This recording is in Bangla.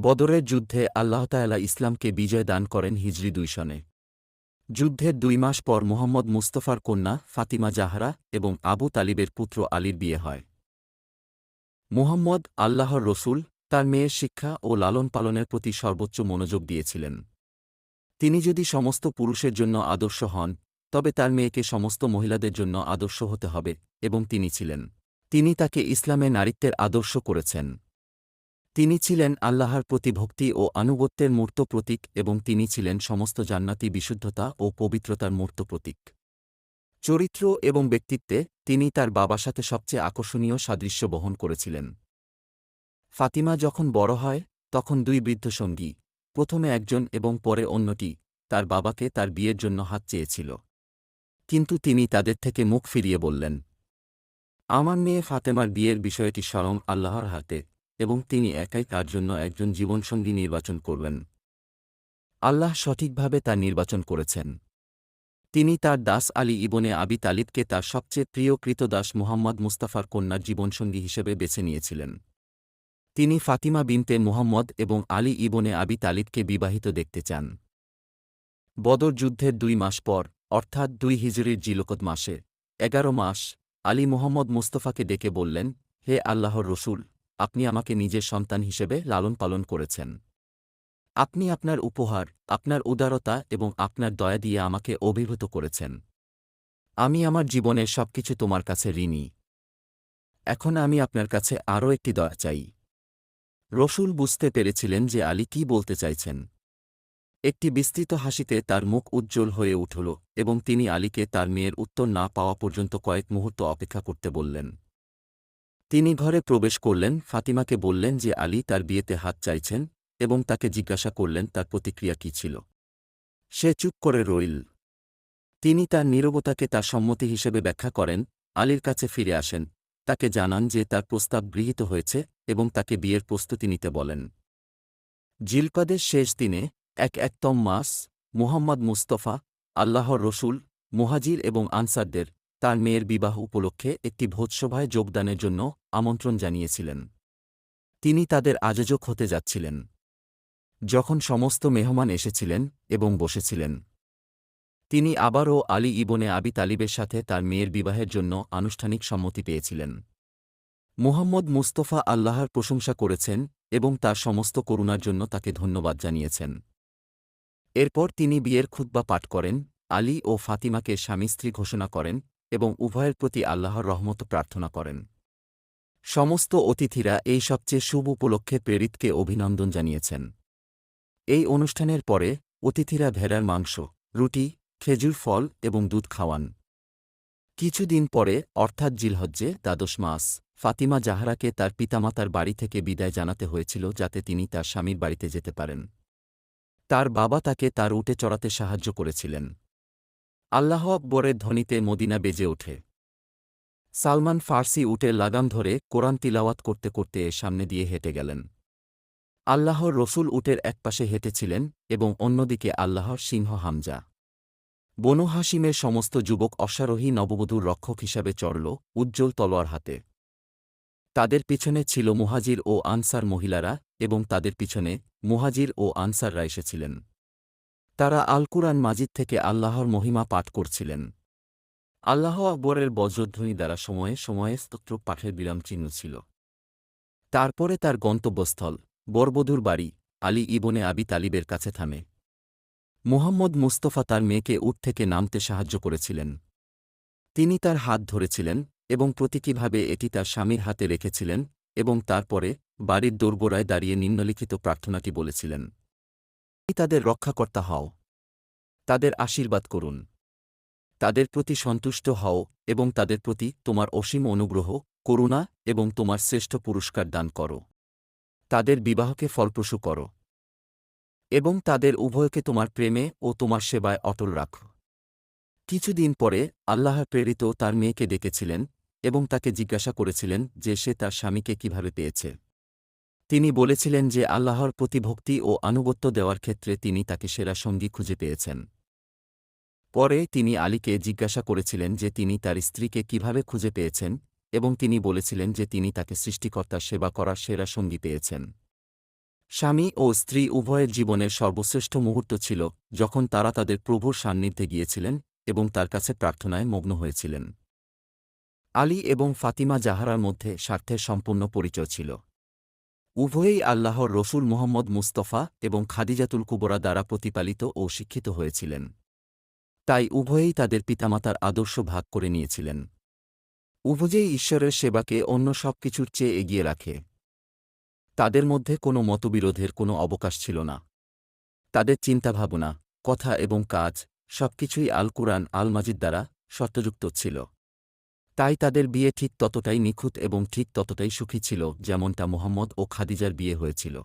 বদরের যুদ্ধে আল্লাহ তাআলা ইসলামকে বিজয় দান করেন হিজরি ২ সনে। যুদ্ধের ২ মাস পর মুহাম্মদ মুস্তাফার কন্যা ফাতিমা জাহরা এবং আবু তালিবের পুত্র আলীর বিয়ে হয়। মুহাম্মদ আল্লাহর রসূল তার মেয়ের শিক্ষা ও লালন পালনের প্রতি সর্বোচ্চ মনোযোগ দিয়েছিলেন। তিনি যদি সমস্ত পুরুষের জন্য আদর্শ হন, তবে তার মেয়েকে সমস্ত মহিলাদের জন্য আদর্শ হতে হবে, এবং তিনি ছিলেন। তিনি তাকে ইসলামে নারীত্বের আদর্শ করেছেন। তিনি ছিলেন আল্লাহর প্রতি ভক্তি ও আনুগত্যের মূর্ত প্রতীক এবং তিনি ছিলেন সমস্ত জান্নাতি বিশুদ্ধতা ও পবিত্রতার মূর্ত প্রতীক। চরিত্র এবং ব্যক্তিত্বে তিনি তার বাবার সাথে সবচেয়ে আকর্ষণীয় সাদৃশ্য বহন করেছিলেন। ফাতিমা যখন বড় হয়, তখন ২ বৃদ্ধ সঙ্গী, প্রথমে একজন এবং পরে অন্যটি, তার বাবাকে তার বিয়ের জন্য হাত চেয়েছিল। কিন্তু তিনি তাদের থেকে মুখ ফিরিয়ে বললেন, আমার মেয়ে ফাতেমার বিয়ের বিষয়টি স্বয়ং আল্লাহর হাতে, এবং তিনি একাই তার জন্য একজন জীবনসঙ্গী নির্বাচন করবেন। আল্লাহ সঠিকভাবে তা নির্বাচন করেছেন। তিনি তার দাস আলী ইবনে আবি তালিবকে তার সবচেয়ে প্রিয় কৃতদাস মুহাম্মদ মুস্তাফার কন্যার জীবনসঙ্গী হিসেবে বেছে নিয়েছিলেন। তিনি ফাতিমা বিনতে মুহাম্মদ এবং আলী ইবনে আবি তালিবকে বিবাহিত দেখতে চান। বদর যুদ্ধের ২ মাস পর, অর্থাৎ ২ হিজরির জিলকদ মাসে ১১ মাস, আলী মুহাম্মদ মুস্তাফাকে ডেকে বললেন, হে আল্লাহর রসূল, আপনি আমাকে নিজের সন্তান হিসেবে লালন পালন করেছেন। আপনি আপনার উপহার, আপনার উদারতা এবং আপনার দয়া দিয়ে আমাকে অভিভূত করেছেন। আমি আমার জীবনের সবকিছু তোমার কাছে ঋণী। এখন আমি আপনার কাছে আরও একটি দয়া চাই। রসূল বুঝতে পেরেছিলেন যে আলী কি বলতে চাইছেন। একটি বিস্তৃত হাসিতে তার মুখ উজ্জ্বল হয়ে উঠল এবং তিনি আলীকে তার মেয়ের উত্তর না পাওয়া পর্যন্ত কয়েক মুহূর্ত অপেক্ষা করতে বললেন। তিনি ঘরে প্রবেশ করলেন, ফাতিমাকে বললেন যে আলী তার বিয়েতে হাত চাইছেন এবং তাকে জিজ্ঞাসা করলেন তার প্রতিক্রিয়া কী ছিল। সে চুপ করে রইল। তিনি তার নীরবতাকে তার সম্মতি হিসেবে ব্যাখ্যা করেন, আলীর কাছে ফিরে আসেন, তাকে জানান যে তার প্রস্তাব গৃহীত হয়েছে এবং তাকে বিয়ের প্রস্তুতি নিতে বলেন। জিলকাদের শেষ দিনে, একতম মাস, মুহাম্মদ মুস্তাফা, আল্লাহর রসূল, মুহাজির এবং আনসারদের তার মেয়ের বিবাহ উপলক্ষে একটি ভোজসভায় যোগদানের জন্য আমন্ত্রণ জানিয়েছিলেন। তিনি তাদের আয়োজক হতে যাচ্ছিলেন। যখন সমস্ত মেহমান এসেছিলেন এবং বসেছিলেন, তিনি আবারও আলী ইবনে আবি তালিবের সাথে তার মেয়ের বিবাহের জন্য আনুষ্ঠানিক সম্মতি পেয়েছিলেন। মুহাম্মদ মুস্তাফা আল্লাহর প্রশংসা করেছেন এবং তার সমস্ত করুণার জন্য তাকে ধন্যবাদ জানিয়েছেন। এরপর তিনি বিয়ের খুতবা পাঠ করেন, আলী ও ফাতিমাকে স্বামী-স্ত্রী ঘোষণা করেন এবং উভয়ের প্রতি আল্লাহর রহমত প্রার্থনা করেন। সমস্ত অতিথিরা এই সবচেয়ে শুভ উপলক্ষে প্রেরিতকে অভিনন্দন জানিয়েছেন। এই অনুষ্ঠানের পরে অতিথিরা ভেড়ার মাংস, রুটি, খেজুর ফল এবং দুধ খাওয়ান। কিছুদিন পরে, অর্থাৎ জিলহজ্জে ১২ মাস, ফাতিমা জাহরাকে তার পিতামাতার বাড়ি থেকে বিদায় জানাতে হয়েছিল যাতে তিনি তার স্বামীর বাড়িতে যেতে পারেন। তার বাবা তাকে তার উটে চড়াতে সাহায্য করেছিলেন। আল্লাহ আকবরের ধ্বনিতে মদিনা বেজে ওঠে। সালমান ফার্সি উটের লাগাম ধরে কোরআন তিলাওয়াত করতে করতে এর সামনে দিয়ে হেঁটে গেলেন। আল্লাহর রসূল উটের একপাশে হেঁটেছিলেন এবং অন্যদিকে আল্লাহর সিংহ হামজা। বনু হাশিমের সমস্ত যুবক অশ্বারোহী নববধূর রক্ষক হিসাবে চড়ল, উজ্জ্বল তলোয়ার হাতে। তাদের পিছনে ছিল মুহাজির ও আনসার মহিলারা এবং তাদের পিছনে মুহাজির ও আনসাররা এসেছিলেন। তারা আল কুরআন মাজিদ থেকে আল্লাহর মহিমা পাঠ করছিলেন। আল্লাহ আকবরের বজ্রধ্বনি দ্বারা সময়ে সময়ে স্তোত্র পাঠের বিরামচিহ্ন ছিল। তারপরে তার গন্তব্যস্থল, বরবধূর বাড়ি, আলী ইবনে আবি তালিবের কাছে থামে। মুহাম্মদ মুস্তাফা তার মেয়েকে উট থেকে নামতে সাহায্য করেছিলেন। তিনি তার হাত ধরেছিলেন এবং প্রতীকীভাবে এটি তার স্বামীর হাতে রেখেছিলেন এবং তারপরে বাড়ির দোরগোড়ায় দাঁড়িয়ে নিম্নলিখিত প্রার্থনাটি বলেছিলেন। তুমি তাদের রক্ষাকর্তা হও, তাদের আশীর্বাদ করুন, তাদের প্রতি সন্তুষ্ট হও এবং তাদের প্রতি তোমার অসীম অনুগ্রহ, করুণা এবং তোমার শ্রেষ্ঠ পুরস্কার দান করো। তাদের বিবাহকে ফলপ্রসূ করো এবং তাদের উভয়কে তোমার প্রেমে ও তোমার সেবায় অটল রাখো। কিছুদিন পরে আল্লাহ প্রেরিত তার মেয়েকে ডেকেছিলেন এবং তাকে জিজ্ঞাসা করেছিলেন যে সে তার স্বামীকে কিভাবে পেয়েছে। তিনি বলেছিলেন যে আল্লাহর প্রতি ভক্তি ও আনুগত্য দেওয়ার ক্ষেত্রে তিনি তাকে সেরা সঙ্গী খুঁজে পেয়েছেন। পরে তিনি আলীকে জিজ্ঞাসা করেছিলেন যে তিনি তার স্ত্রীকে কিভাবে খুঁজে পেয়েছেন এবং তিনি বলেছিলেন যে তিনি তাকে সৃষ্টিকর্তার সেবা করার সেরা সঙ্গী পেয়েছেন। স্বামী ও স্ত্রী উভয়ের জীবনের সর্বশ্রেষ্ঠ মুহূর্ত ছিল যখন তারা তাদের প্রভুর সান্নিধ্যে গিয়েছিলেন এবং তার কাছে প্রার্থনায় মগ্ন হয়েছিলেন। আলী এবং ফাতিমা জাহরার মধ্যে স্বার্থের সম্পূর্ণ পরিচয় ছিল। উভয়েই আল্লাহর রসূল মুহাম্মদ মুস্তফা এবং খাদিজাতুল কুবরা দ্বারা প্রতিপালিত ও শিক্ষিত হয়েছিলেন। তাই উভয়েই তাদের পিতামাতার আদর্শ ভাগ করে নিয়েছিলেন। উভয়েই ঈশ্বরের সেবাকে অন্য সব কিছুর চেয়ে এগিয়ে রাখে। তাদের মধ্যে কোনো মতবিরোধের কোনো অবকাশ ছিল না। তাদের চিন্তাভাবনা, কথা এবং কাজ সবকিছুই আল কুরআন আল মাজিদ দ্বারা সত্যযুক্ত ছিল। তাই তাদের বিয়ে ঠিক ততটাই নিখুঁত এবং ঠিক ততটাই সুখী ছিল যেমনটা মুহাম্মদ ও খাদিজার বিয়ে হয়েছিল।